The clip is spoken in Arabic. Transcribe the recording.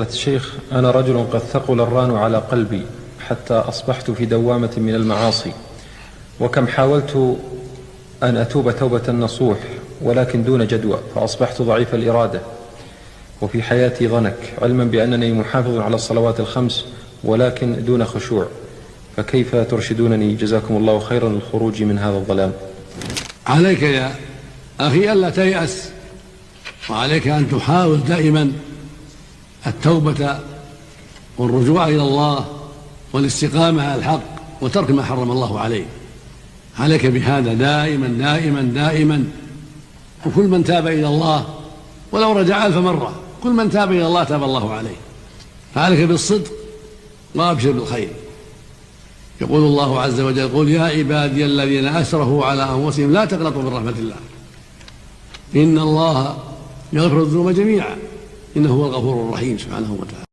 فضيلة الشيخ، أنا رجل قد ثقل الران على قلبي حتى أصبحت في دوامة من المعاصي، وكم حاولت أن أتوب توبة نصوح ولكن دون جدوى، فأصبحت ضعيف الإرادة وفي حياتي ضنك، علما بأنني محافظ على الصلوات الخمس ولكن دون خشوع، فكيف ترشدونني جزاكم الله خيرا للخروج من هذا الظلام؟ عليك يا أخي ألا تيأس، وعليك أن تحاول دائما التوبة والرجوع إلى الله والاستقامة على الحق وترك ما حرم الله عليه. عليك بهذا دائما دائما دائما، وكل من تاب إلى الله ولو رجع 1000 مرة، كل من تاب إلى الله تاب الله عليه. فعليك بالصدق وأبشر بالخير. يقول الله عز وجل: قل يا عبادي الذين أسرفوا على أنفسهم لا تقنطوا من رحمة الله إن الله يغفر الذنوب جميعا إنه هو الغفور الرحيم سبحانه وتعالى.